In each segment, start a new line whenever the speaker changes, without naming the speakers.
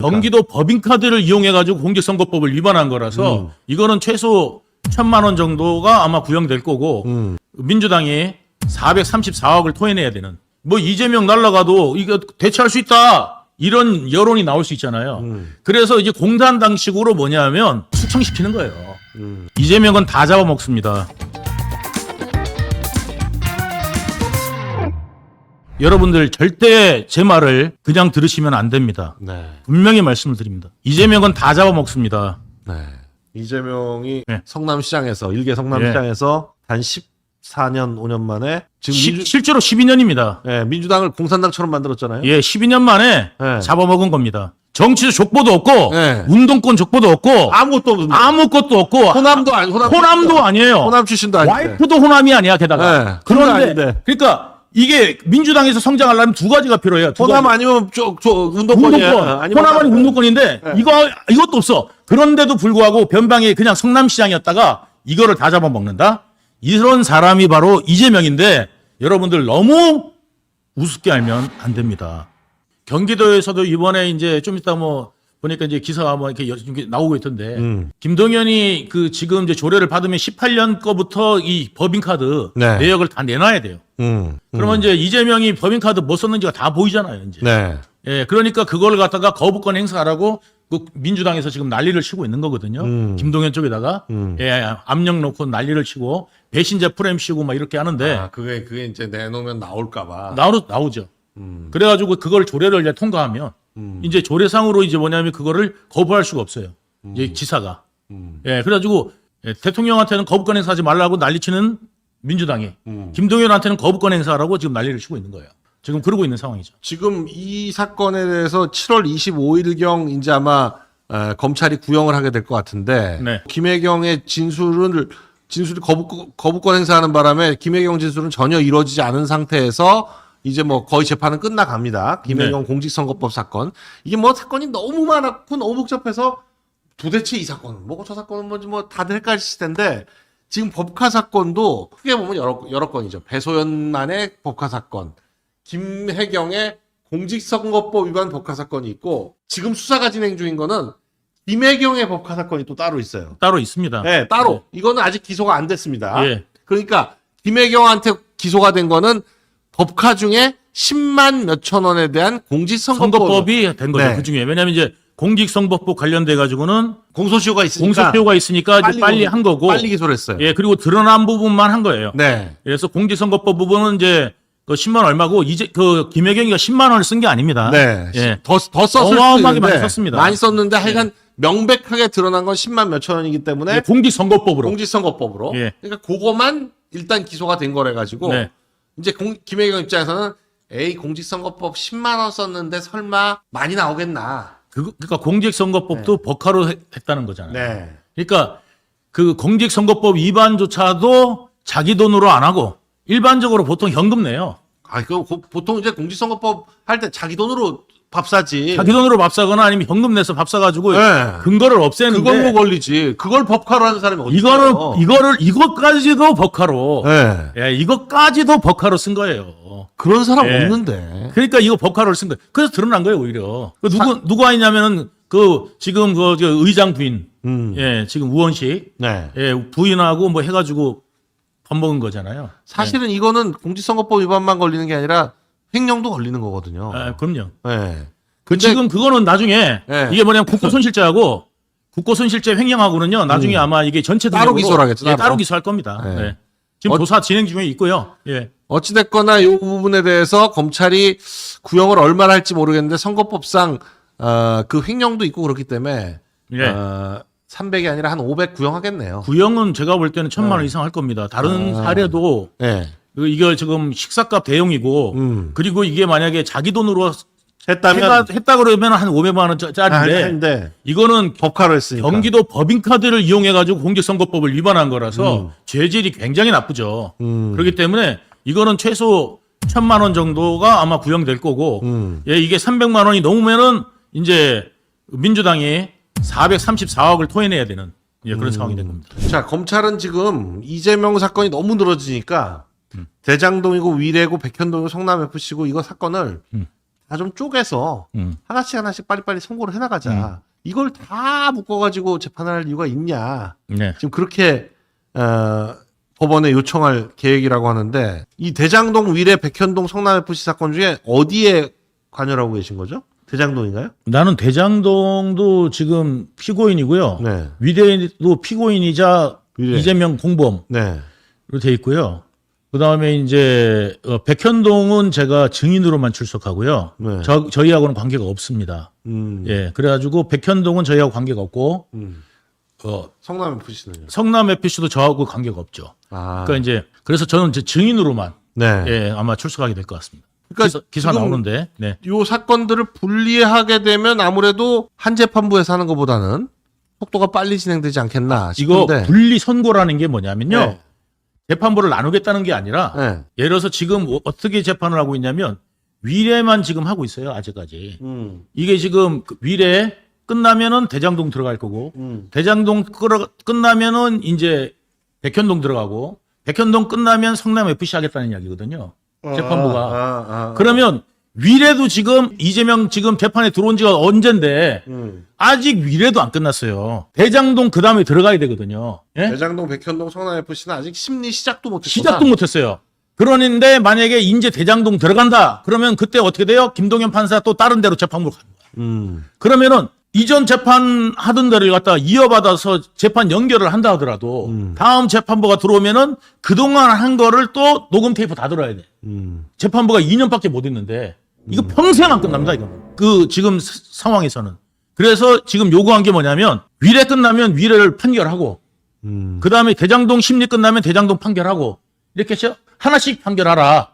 경기도 법인카드를 이용해가지고 공직선거법을 위반한 거라서 이거는 최소 1,000만 원 정도가 아마 구형될 거고 민주당이 434억을 토해내야 되는 뭐 이재명 날라가도 이거 대체할 수 있다 이런 여론이 나올 수 있잖아요. 그래서 이제 공산당식으로 뭐냐면 숙청시키는 거예요. 이재명은 다 잡아먹습니다. 여러분들 절대 제 말을 그냥 들으시면 안 됩니다.
네.
분명히 말씀을 드립니다. 이재명은 다 잡아먹습니다.
네. 이재명이
네.
성남시장에서 일개 성남시장에서 단 14년 5년 만에 지금
실제로 12년입니다.
민주당을 공산당처럼 만들었잖아요.
예, 12년 만에
네.
잡아먹은 겁니다. 정치적 족보도 없고
네.
운동권 족보도 없고
아무것도 없는데.
아무것도 없고
호남도 아니
호남도 아니에요.
호남 출신도 아닌데.
와이프도 호남이 아니야 게다가.
네.
그런데
아닌데.
그러니까 이게 민주당에서 성장하려면 두 가지가 필요해요.
호남 아니면 운동권이야.
운동권. 호남 아니면 운동권인데
네.
이것도 없어. 그런데도 불구하고 변방에 그냥 성남시장이었다가 이거를 다 잡아먹는다. 이런 사람이 바로 이재명인데 여러분들 너무 우습게 알면 안 됩니다. 경기도에서도 이번에 이제 좀 이따 뭐 보니까 이제 기사가 뭐 이렇게 나오고 있던데 김동연이 그 지금 이제 조례를 받으면 18년 거부터 이 법인카드
네.
내역을 다 내놔야 돼요. 그러면 이제 이재명이 법인카드 뭐 썼는지가 다 보이잖아요, 이제.
네.
예, 그러니까 그걸 갖다가 거부권 행사하라고 그 민주당에서 지금 난리를 치고 있는 거거든요. 김동연 쪽에다가 예, 압력 놓고 난리를 치고 배신자 프레임 씌우고 막 이렇게 하는데
아, 그게 이제 내놓으면 나올까봐.
나오죠. 그래가지고 그걸 조례를 이제 통과하면 이제 조례상으로 이제 뭐냐면 그거를 거부할 수가 없어요. 이제 지사가. 예, 그래가지고 예, 대통령한테는 거부권 행사하지 말라고 난리치는 민주당이 김동연한테는 거부권 행사하라고 지금 난리를 치고 있는 거예요. 지금 그러고 있는 상황이죠.
지금 이 사건에 대해서 7월 25일경 이제 아마 검찰이 구형을 하게 될 것 같은데
네.
김혜경의 진술이 거부권 행사하는 바람에 김혜경 진술은 전혀 이루어지지 않은 상태에서 이제 뭐 거의 재판은 끝나갑니다. 김혜경
네.
공직선거법 사건. 이게 뭐 사건이 너무 많았고 너무 복잡해서 도대체 이 사건은 뭐고 저 사건은 뭔지 뭐 다들 헷갈리실 텐데 지금 법카 사건도 크게 보면 여러 건이죠. 배소연만의 법카 사건, 김혜경의 공직선거법 위반 법카 사건이 있고 지금 수사가 진행 중인 거는 김혜경의 법카 사건이 또 따로 있어요.
따로 있습니다.
네, 따로. 이거는 아직 기소가 안 됐습니다.
예.
그러니까 김혜경한테 기소가 된 거는 법카 중에 10만 몇천 원에 대한
공직선거법이 된 거죠.
네.
그 중에. 왜냐하면 이제 공직선거법 관련돼 가지고는
공소시효가 있으니까
공소시효가 있으니까 이제 빨리 한 거고.
빨리 기소를 했어요.
예, 그리고 드러난 부분만 한 거예요.
네.
그래서 공직선거법 부분은 이제 그 10만 원 얼마고 이제 그 김혜경이가 10만 원을 쓴 게 아닙니다.
네.
예.
더 썼을
어마어마하게
수도 있는데
많이 썼습니다.
많이 썼는데 하여간 명백하게 드러난 건 10만 몇천 원이기 때문에
예, 공직선거법으로.
공직선거법으로.
예.
그러니까 그거만 일단 기소가 된 거래 가지고
네.
이제 김혜경 입장에서는 에이 공직선거법 10만 원 썼는데 설마 많이 나오겠나.
그러니까 공직선거법도 법카로 했다는 거잖아요.
네.
그러니까 그 공직선거법 위반조차도 자기 돈으로 안 하고 일반적으로 보통 현금 내요.
아, 그 보통 이제 공직선거법 할 때 자기 돈으로 밥 사지.
자기 돈으로 밥 사거나 아니면 현금 내서 밥 사가지고
네.
근거를 없애는데
그걸 뭐 걸리지. 그걸 법카로 하는 사람이 어디 있어요?
이것까지도 법카로
네.
예, 이것까지도 법카로 쓴 거예요.
그런 사람
예.
없는데.
그러니까 이거 법카로 쓴 거예요. 그래서 드러난 거예요, 오히려. 누가 했냐면은 그 지금 그 의장 부인 예, 지금 우원식
네.
예, 부인하고 뭐 해가지고 밥 먹은 거잖아요.
사실은 이거는 공직선거법 위반만 걸리는 게 아니라 횡령도 걸리는 거거든요.
아, 그럼요.
네.
지금 그거는 나중에
네.
이게 뭐냐면 국고손실죄하고 국고손실죄 횡령하고는요. 나중에 아마 이게 전체적으로
따로 기소를 하겠죠, 따로.
따로 기소할 겁니다.
네.
네. 지금 조사 진행 중에 있고요. 예.
어찌됐거나 이 부분에 대해서 검찰이 구형을 얼마나 할지 모르겠는데 선거법상 그 횡령도 있고 그렇기 때문에
예.
300이 아니라 한 500 구형하겠네요.
구형은 제가 볼 때는 1,000만 원 이상 할 겁니다. 다른 사례도
네.
이거 지금 식사값 대용이고 그리고 이게 만약에 자기 돈으로 했다 그러면 한 500만 원짜리인데 이거는
법카로 했으니까.
경기도 법인카드를 이용해가지고 공직선거법을 위반한 거라서 죄질이 굉장히 나쁘죠. 그렇기 때문에 이거는 최소 1,000만 원 정도가 아마 구형될 거고 예, 이게 300만 원이 넘으면은 이제 민주당이 434억을 토해내야 되는 예, 그런 상황이 된 겁니다.
자, 검찰은 지금 이재명 사건이 너무 늘어지니까 대장동이고 위례고 백현동이고 성남FC고 이거 사건을 다 좀 쪼개서 하나씩 빨리빨리 선고를 해나가자. 이걸 다 묶어가지고 재판을 할 이유가 있냐.
네.
지금 그렇게 법원에 요청할 계획이라고 하는데 이 대장동 위례 백현동 성남FC 사건 중에 어디에 관여를 하고 계신 거죠? 대장동인가요?
나는 대장동도 지금 피고인이고요.
네.
위례도 피고인이자
위례.
이재명 공범으로
네.
돼 있고요. 그다음에 이제 백현동은 제가 증인으로만 출석하고요.
네.
저희하고는 관계가 없습니다. 예, 그래가지고 백현동은 저희하고 관계가 없고
성남FC는요?
성남 FC도 저하고 관계가 없죠.
아.
그러니까 이제 그래서 저는 이제 증인으로만
네.
예, 아마 출석하게 될 것 같습니다.
그러니까
기사
지금
나오는데. 네.
요 사건들을 분리하게 되면 아무래도 한 재판부에서 하는 것보다는 속도가 빨리 진행되지 않겠나
이거
싶은데.
분리 선고라는 게 뭐냐면요.
네.
재판부를 나누겠다는 게 아니라
네.
예를 들어서 지금 어떻게 재판을 하고 있냐면 위례만 지금 하고 있어요. 아직까지. 이게 지금 위례 끝나면은 대장동 들어갈 거고 대장동 끝나면은 이제 백현동 들어가고 백현동 끝나면 성남 FC 하겠다는 이야기거든요. 재판부가. 그러면 위례도 지금 이재명 지금 재판에 들어온 지가 언젠데 아직 위례도 안 끝났어요. 대장동 그 다음에 들어가야 되거든요. 예?
대장동, 백현동, 성남FC는 아직 심리 시작도 못했다.
시작도 못했어요. 그러는데 만약에 이제 대장동 들어간다. 그러면 그때 어떻게 돼요? 김동연 판사 또 다른 데로 재판부로 가는 거예요. 그러면은 이전 재판 하던 데를 갖다가 이어받아서 재판 연결을 한다 하더라도 다음 재판부가 들어오면은 그동안 한 거를 또 녹음 테이프 다 들어야 돼. 재판부가 2년밖에 못 했는데 이거 평생 안 끝납니다, 이거. 그 지금 상황에서는. 그래서 지금 요구한 게 뭐냐면 위례 끝나면 위례를 판결하고 그다음에 대장동 심리 끝나면 대장동 판결하고 이렇게 해서 하나씩 판결하라.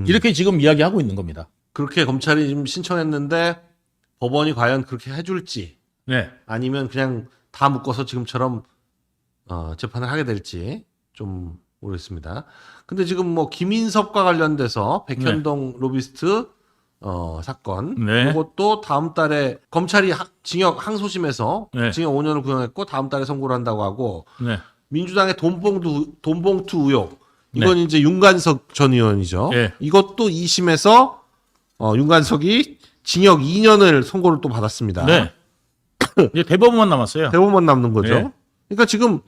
이렇게 지금 이야기하고 있는 겁니다.
그렇게 검찰이 지금 신청했는데 법원이 과연 그렇게 해줄지
네.
아니면 그냥 다 묶어서 지금처럼 재판을 하게 될지 좀 모르겠습니다. 근데 지금 뭐 김인섭과 관련돼서 백현동 로비스트 사건
네.
이것도 다음 달에 검찰이 징역 항소심에서
네.
징역 5년을 구형했고 다음 달에 선고를 한다고 하고
네.
민주당의 돈봉투 의혹 이건 이제 윤관석 전 의원이죠.
네.
이것도 2심에서 윤관석이 징역 2년을 선고를 또 받았습니다.
네. 이제 대법원만 남았어요.
대법원 남는 거죠.
네.
그러니까 지금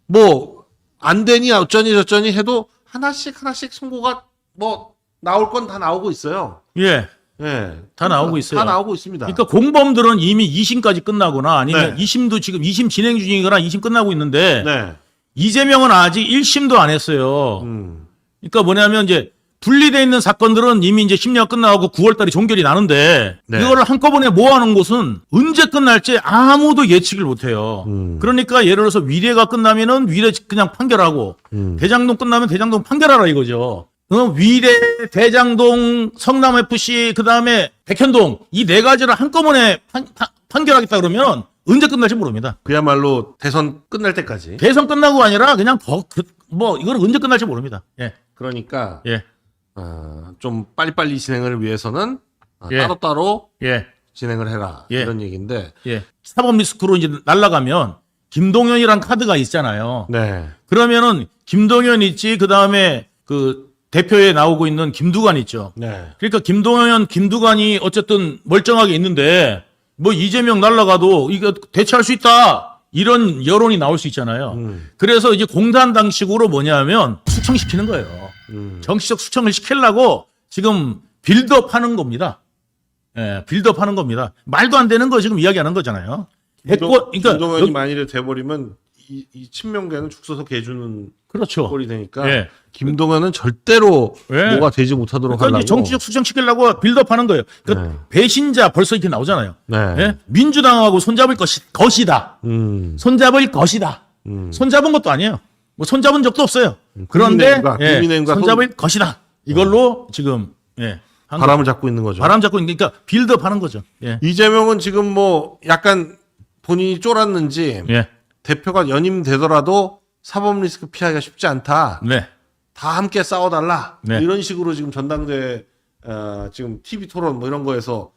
뭐 안 되니 어쩌니 저쩌니 해도 하나씩 선고가 뭐 나올 건 다 나오고 있어요.
예.
예.
다 나오고 있어요.
다 나오고 있습니다.
그러니까 공범들은 이미 2심까지 끝나거나 아니면
네.
2심도 지금 2심 진행 중이거나 2심 끝나고 있는데
네.
이재명은 아직 1심도 안 했어요. 그러니까 뭐냐면 이제 분리돼 있는 사건들은 이미 이제 심리가 끝나고 9월 달에 종결이 나는데
네.
이거를 한꺼번에 모아놓은 곳은 언제 끝날지 아무도 예측을 못 해요. 그러니까 예를 들어서 위례가 끝나면은 위례 그냥 판결하고 대장동 끝나면 대장동 판결하라 이거죠. 위례, 대장동, 성남FC 그다음에 백현동 이 네 가지를 한꺼번에 판결하겠다 그러면 언제 끝날지 모릅니다.
그야말로 대선 끝날 때까지.
대선 끝나고 아니라 그냥 이거는 언제 끝날지 모릅니다. 예.
그러니까
예.
좀 빨리빨리 진행을 위해서는
예.
따로따로
예.
진행을 해라.
예.
이런 얘기인데.
예. 사법 리스크로 이제 날아가면 김동연이란 카드가 있잖아요.
네.
그러면은 김동연 있지 그다음에 그 대표에 나오고 있는 김두관 있죠.
네.
그러니까 김두관이 어쨌든 멀쩡하게 있는데 뭐 이재명 날아가도 이거 대체할 수 있다. 이런 여론이 나올 수 있잖아요. 그래서 이제 공산당식으로 뭐냐면 숙청시키는 거예요. 정치적 숙청을 시키려고 지금 빌드업 하는 겁니다. 예, 빌드업 하는 겁니다. 말도 안 되는 거 지금 이야기하는 거잖아요.
김동연이 만일에 돼버리면 이 친명계는 죽 서서 개주는
그렇죠.
꼴이 되니까
예.
김동연은 절대로
예.
뭐가 되지 못하도록
그러니까
하려고.
이제 정치적 숙청시키려고 빌드업 하는 거예요. 그러니까
네.
배신자 벌써 이렇게 나오잖아요.
네.
예? 민주당하고 손잡을 것이다. 손잡을 것이다. 손잡은 것도 아니에요. 뭐 손잡은 적도 없어요. 그런데
국민의힘과
손잡을 것이다. 이걸로 지금
바람을 잡고 있는 거죠.
바람 잡고 있는 그러니까 빌드업 하는 거죠. 예.
이재명은 지금 뭐 약간 본인이 쫄았는지
예.
대표가 연임되더라도 사법 리스크 피하기가 쉽지 않다.
네.
다 함께 싸워달라.
네.
이런 식으로 지금 전당대 지금 TV 토론 뭐 이런 거에서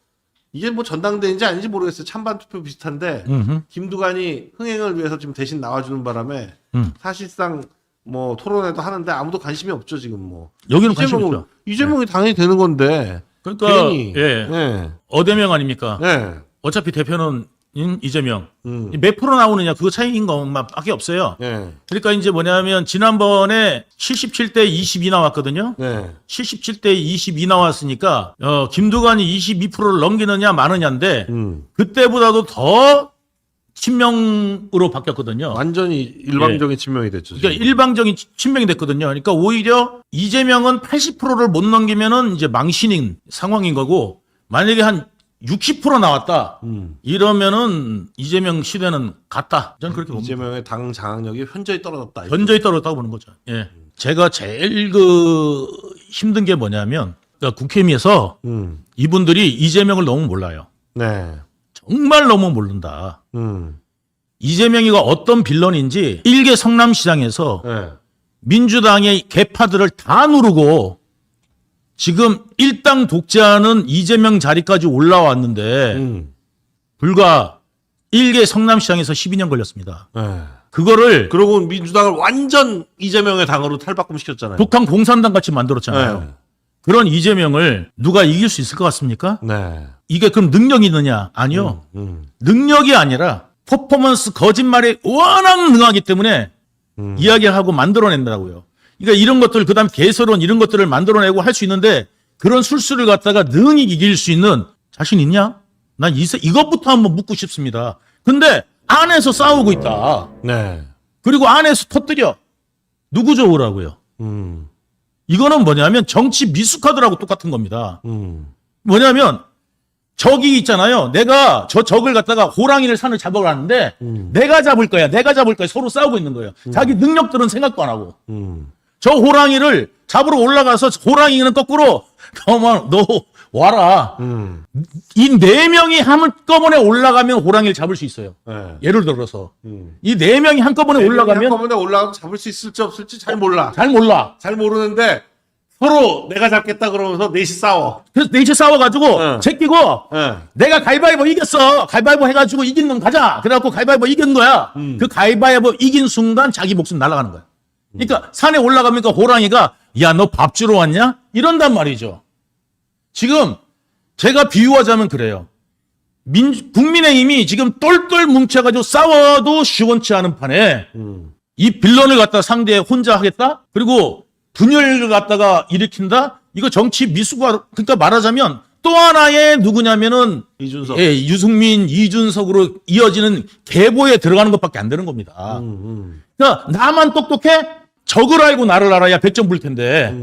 이게 뭐 전당대인지 아닌지 모르겠어요. 찬반 투표 비슷한데 김두관이 흥행을 위해서 지금 대신 나와주는 바람에 사실상 뭐 토론회도 하는데 아무도 관심이 없죠 지금 뭐.
여기는 관심 없죠.
이재명이 당연히 되는 건데
그러니까
괜히.
예.
예.
어대명 아닙니까?
예.
어차피 대표는 이재명.
음.
몇 프로 나오느냐 그거 차이인 것밖에 없어요.
예.
그러니까 이제 뭐냐면 지난번에 77대 22 나왔거든요.
네.
77대 22 나왔으니까 김두관이 22%를 넘기느냐 마느냐인데 그때보다도 더 친명으로 바뀌었거든요.
완전히 일방적인 친명이 됐죠. 지금.
그러니까 일방적인 친명이 됐거든요. 그러니까 오히려 이재명은 80%를 못 넘기면은 이제 망신인 상황인 거고 만약에 한 60% 나왔다. 이러면은 이재명 시대는 갔다. 저는 그렇게 봅니다.
이재명의 당 장악력이 현저히 떨어졌다.
현저히 떨어졌다고 보는 거죠. 예. 제가 제일 힘든 게 뭐냐면 그러니까 국회의원에서 이분들이 이재명을 너무 몰라요.
네.
정말 너무 모른다. 이재명이가 어떤 빌런인지 일개 성남시장에서
네.
민주당의 개파들을 다 누르고 지금 일당 독재하는 이재명 자리까지 올라왔는데 불과 일개 성남시장에서 12년 걸렸습니다.
네.
그거를
그러고 민주당을 완전 이재명의 당으로 탈바꿈시켰잖아요.
북한 공산당 같이 만들었잖아요.
네.
그런 이재명을 누가 이길 수 있을 것 같습니까?
네.
이게 그럼 능력이 있느냐? 아니요. 능력이 아니라 퍼포먼스 거짓말에 워낙 능하기 때문에 이야기하고 만들어낸다고요. 그러니까 이런 것들 그다음 개설론 이런 것들을 만들어내고 할 수 있는데 그런 술수를 갖다가 능히 이길 수 있는 자신 있냐? 난 이것부터 한번 묻고 싶습니다. 근데 안에서 싸우고 있다.
네.
그리고 안에서 터뜨려. 누구 좋으라고요? 이거는 뭐냐면 정치 미숙하더라고 똑같은 겁니다. 뭐냐면 적이 있잖아요. 내가 저 적을 갖다가 호랑이를 산을 잡아가는데 내가 잡을 거야. 내가 잡을 거야. 서로 싸우고 있는 거예요. 자기 능력들은 생각도 안 하고. 저 호랑이를 잡으러 올라가서 호랑이는 거꾸로 너 와라. 이 네 명이 한꺼번에 올라가면 호랑이를 잡을 수 있어요.
네.
예를 들어서 이 네 명이 한꺼번에 올라가면
한꺼번에 올라가서 잡을 수 있을지 없을지 잘 몰라.
잘 몰라.
잘 모르는데 서로 내가 잡겠다 그러면서 넷이 싸워.
그래서 넷이 싸워가지고
네.
제끼고
네.
내가 가위바위보 이겼어. 가위바위보 해가지고 이긴 놈 가자. 그래갖고 가위바위보 이긴 거야. 그 가위바위보 이긴 순간 자기 목숨 날아가는 거야. 그러니까 산에 올라가니까 호랑이가 야, 너 밥 주러 왔냐? 이런단 말이죠. 지금 제가 비유하자면 그래요. 국민의힘이 지금 똘똘 뭉쳐가지고 싸워도 시원치 않은 판에 이 빌런을 갖다 상대에 혼자 하겠다? 그리고 분열을 갖다가 일으킨다? 이거 정치 미숙화, 그러니까 말하자면 또 하나의 누구냐면은
이준석.
예, 유승민, 이준석으로 이어지는 계보에 들어가는 것밖에 안 되는 겁니다. 그러니까 나만 똑똑해? 적을 알고 나를 알아야 100점 불 텐데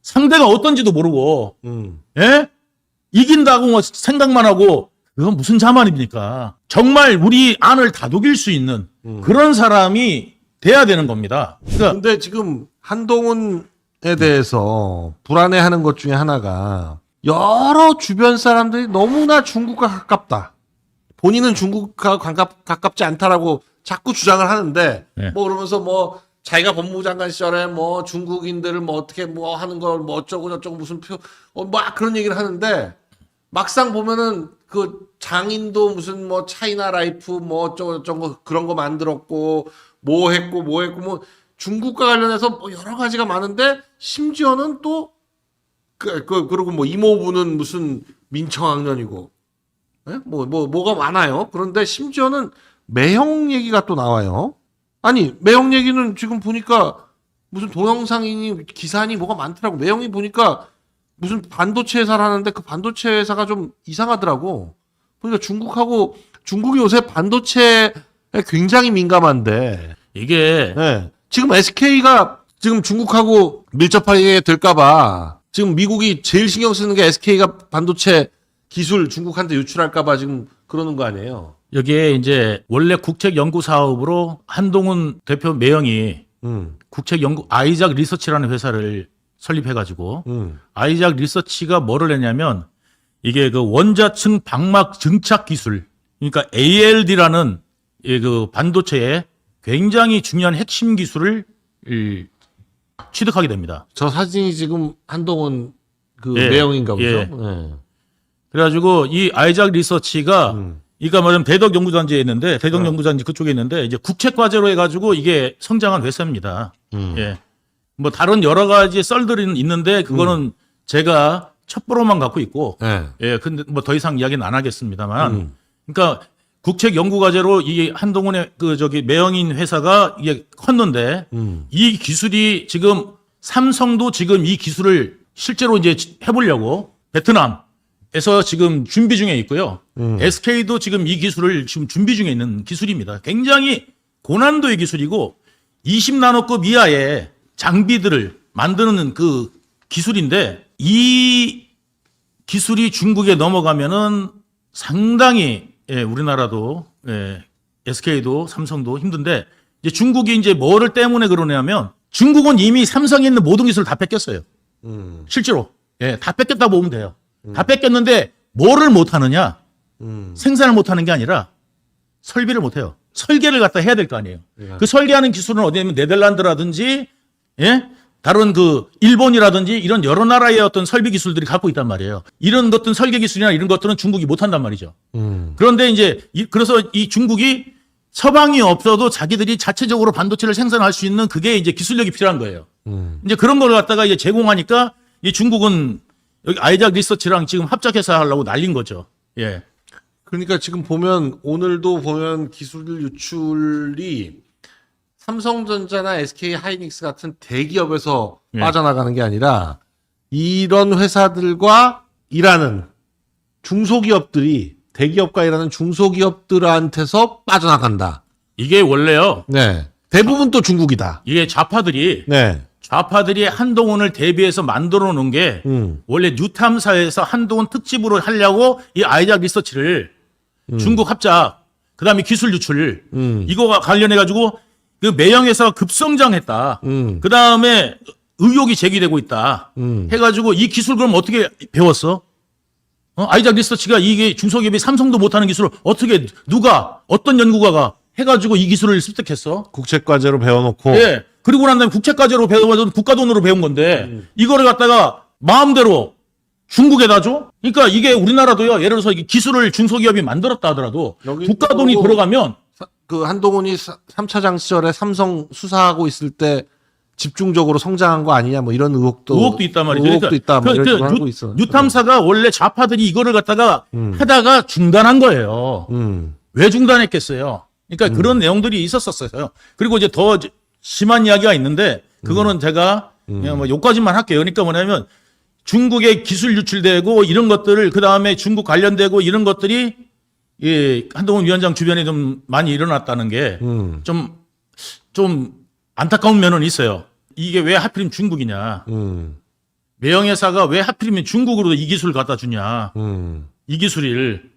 상대가 어떤지도 모르고 예? 이긴다고 생각만 하고 그건 무슨 자만입니까? 정말 우리 안을 다독일 수 있는 그런 사람이 돼야 되는 겁니다. 그러니까
근데 지금 한동훈에 대해서 불안해하는 것 중에 하나가 여러 주변 사람들이 너무나 중국과 가깝다. 본인은 중국과 가깝지 않다라고 자꾸 주장을 하는데
네.
뭐 그러면서 뭐 자기가 법무부 장관 시절에 뭐 중국인들을 뭐 어떻게 뭐 하는 걸 뭐 어쩌고 저쩌고 무슨 막 그런 얘기를 하는데 막상 보면은 그 장인도 무슨 뭐 차이나 라이프 뭐 어쩌고 저쩌고 그런 거 만들었고 뭐 했고 뭐 중국과 관련해서 뭐 여러 가지가 많은데 심지어는 또 그리고 뭐 이모부는 무슨 민청학년이고 예? 뭐가 많아요. 그런데 심지어는 매형 얘기가 또 나와요. 아니 매형 얘기는 지금 보니까 무슨 동영상이니 기사니 뭐가 많더라고. 매형이 보니까 무슨 반도체 회사를 하는데 그 반도체 회사가 좀 이상하더라고. 그러니까 중국이 요새 반도체에 굉장히 민감한데
이게
네. 지금 SK가 지금 중국하고 밀접하게 될까봐 지금 미국이 제일 신경 쓰는 게 SK가 반도체 기술 중국한테 유출할까봐 지금 그러는 거 아니에요?
여기에 이제 원래 국책연구 사업으로 한동훈 대표 매형이 국책연구 아이작 리서치라는 회사를 설립해가지고 아이작 리서치가 뭐를 했냐면 이게 그 원자층 방막 증착 기술 그러니까 ALD라는 그 반도체의 굉장히 중요한 핵심 기술을 취득하게 됩니다.
저 사진이 지금 한동훈 그
예,
매형인가 보죠?
예.
네.
그래가지고 이 아이작 리서치가 그러니까 뭐냐면 대덕연구단지에 있는데 대덕연구단지 그쪽에 있는데 이제 국책과제로 해가지고 이게 성장한 회사입니다. 예. 뭐 다른 여러 가지 썰들은 있는데 그거는 제가 첩보로만 갖고 있고,
네.
예, 근데 뭐 더 이상 이야기는 안 하겠습니다만, 그러니까 국책 연구 과제로 이 한동훈의 매형인 회사가 이게 컸는데, 이 기술이 지금 삼성도 지금 이 기술을 실제로 이제 해보려고 베트남에서 지금 준비 중에 있고요. SK도 지금 이 기술을 지금 준비 중에 있는 기술입니다. 굉장히 고난도의 기술이고 20나노급 이하의 장비들을 만드는 그 기술인데 이 기술이 중국에 넘어가면은 상당히 우리나라도 SK도 삼성도 힘든데 이제 중국이 이제 뭐를 때문에 그러냐면 중국은 이미 삼성에 있는 모든 기술을 다 뺏겼어요. 실제로 다 뺏겼다고 보면 돼요. 다 뺏겼는데 뭐를 못하느냐? 생산을 못하는 게 아니라 설비를 못해요. 설계를 갖다 해야 될 거 아니에요. 그 설계하는 기술은 어디냐면 네덜란드라든지 다른 그 일본이라든지 이런 여러 나라의 어떤 설비 기술들이 갖고 있단 말이에요. 이런 것들은 설계 기술이나 이런 것들은 중국이 못한단 말이죠. 그런데 이제 그래서 이 중국이 서방이 없어도 자기들이 자체적으로 반도체를 생산할 수 있는 그게 이제 기술력이 필요한 거예요. 이제 그런 걸 갖다가 이제 제공하니까 이 중국은 여기 아이작 리서치랑 지금 합작해서 하려고 날린 거죠. 예.
그러니까 지금 보면 오늘도 보면 기술 유출이 삼성전자나 SK 하이닉스 같은 대기업에서 빠져나가는 게 아니라 이런 회사들과 일하는 중소기업들이 대기업과 일하는 중소기업들한테서 빠져나간다.
이게 원래요.
네. 대부분 또 중국이다.
이게 좌파들이
네.
한동훈을 대비해서 만들어 놓은 게 원래 뉴탐사에서 한동훈 특집으로 하려고 이 아이작 리서치를 중국 합작 그다음에 기술 유출 이거가 관련해 가지고 그 매형회사가 급성장했다. 그다음에 의혹이 제기되고 있다. 해가지고 이 기술 그럼 어떻게 배웠어? 아이작 리서치가 이게 중소기업이 삼성도 못하는 기술을 어떻게 누가 어떤 연구가가 해가지고 이 기술을 습득했어?
국책과제로 배워놓고.
예. 그리고 난 다음에 국책과제로 배워서 국가 돈으로 배운 건데 이거를 갖다가 마음대로 중국에다 줘? 그러니까 이게 우리나라도요. 예를 들어서 기술을 중소기업이 만들었다 하더라도 국가 돈이 들어가면
그 한동훈이 3차장 시절에 삼성 수사하고 있을 때 집중적으로 성장한 거 아니냐 뭐 이런 의혹도
있단 말이죠.
의혹도 있다 뭐 이런 식으로 하고 있어.
뉴탐사가 원래 좌파들이 이거를 갖다가 하다가 중단한 거예요. 왜 중단했겠어요? 그러니까 그런 내용들이 있었었어요. 그리고 이제 더 심한 이야기가 있는데 그거는 제가 그냥 뭐 여기까지만 할게요. 그러니까 뭐냐면 중국에 기술 유출되고 이런 것들을 그 다음에 중국 관련되고 이런 것들이 한동훈 위원장 주변에 좀 많이 일어났다는 게 좀 안타까운 면은 있어요. 이게 왜 하필이면 중국이냐. 매형회사가 왜 하필이면 중국으로 이 기술을 갖다 주냐. 이 기술을.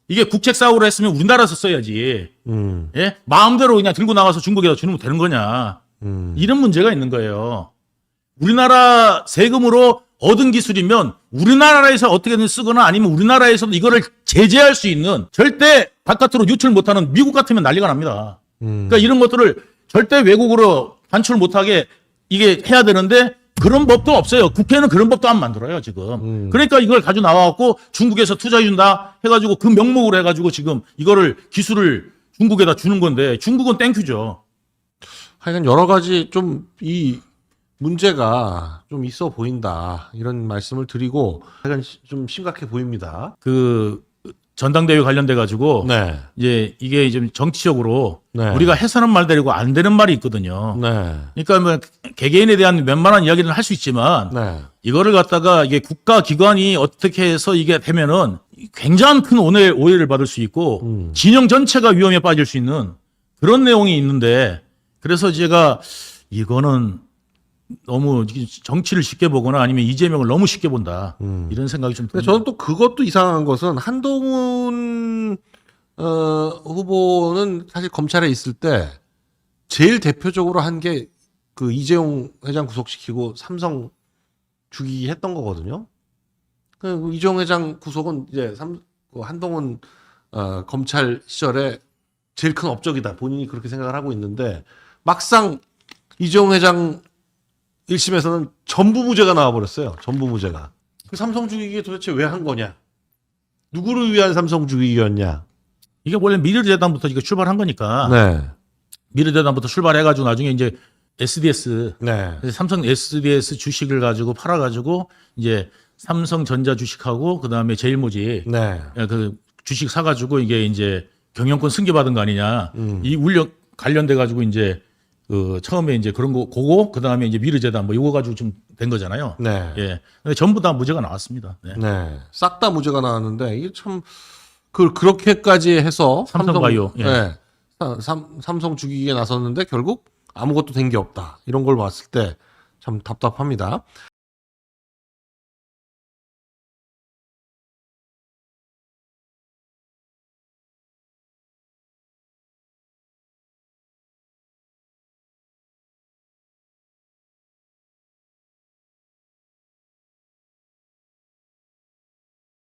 이게 국책 사업으로 했으면 우리나라에서 써야지. 예? 마음대로 그냥 들고 나가서 중국에다 주는 거 되는 거냐. 이런 문제가 있는 거예요. 우리나라 세금으로 얻은 기술이면 우리나라에서 어떻게든 쓰거나 아니면 우리나라에서도 이거를 제재할 수 있는 절대 바깥으로 유출 못하는 미국 같으면 난리가 납니다. 그러니까 이런 것들을 절대 외국으로 반출 못하게 이게 해야 되는데 그런 법도 없어요. 국회는 그런 법도 안 만들어요, 지금. 그러니까 이걸 가지고 나와갖고 중국에서 투자해준다 해가지고 그 명목으로 해가지고 지금 이거를 기술을 중국에다 주는 건데 중국은 땡큐죠.
하여간 여러 가지 좀 이 문제가 좀 있어 보인다. 이런 말씀을 드리고 하여간 좀 심각해 보입니다.
그 전당대회 관련돼 가지고
네.
이제 이게 좀 정치적으로
네.
우리가 해서는 말대로 안 되는 말이 있거든요.
네.
그러니까 뭐 개개인에 대한 웬만한 이야기는 할 수 있지만
네.
이거를 갖다가 이게 국가 기관이 어떻게 해서 이게 되면은 굉장히 큰 오해를 받을 수 있고 진영 전체가 위험에 빠질 수 있는 그런 내용이 있는데 그래서 제가 이거는 너무 정치를 쉽게 보거나 아니면 이재명을 너무 쉽게 본다 이런 생각이 좀
근데
듭니다.
저는 또 그것도 이상한 것은 한동훈 후보는 사실 검찰에 있을 때 제일 대표적으로 한 게 그 이재용 회장 구속시키고 삼성 죽이기 했던 거거든요. 그 이재용 회장 구속은 이제 그 한동훈 검찰 시절에 제일 큰 업적이다. 본인이 그렇게 생각을 하고 있는데 막상 이재용 회장 1심에서는 전부 무죄가 나와버렸어요. 전부 무죄가. 그 삼성 죽이기 도대체 왜 한 거냐? 누구를 위한 삼성 죽이기였냐?
이게 원래 미르재단부터 이거 출발한 거니까
네.
미르재단부터 출발해가지고 나중에 이제 SDS
네.
그래서 삼성 SDS 주식을 가지고 팔아가지고 이제 삼성전자 주식하고 그다음에 제일모직
네.
그 주식 사가지고 이게 이제 경영권 승계받은 거 아니냐. 이 울려 관련돼 가지고 이제 그 처음에 이제 그런 거 고고 그다음에 이제 미르재단 뭐 이거 가지고 좀 된 거잖아요.
네.
예. 근데 전부 다 무죄가 나왔습니다. 네.
네. 싹 다 무죄가 나왔는데 이게 참 그렇게까지 해서
삼성바이오, 예.
네. 삼성 죽이기에 나섰는데 결국 아무것도 된 게 없다. 이런 걸 봤을 때 참 답답합니다.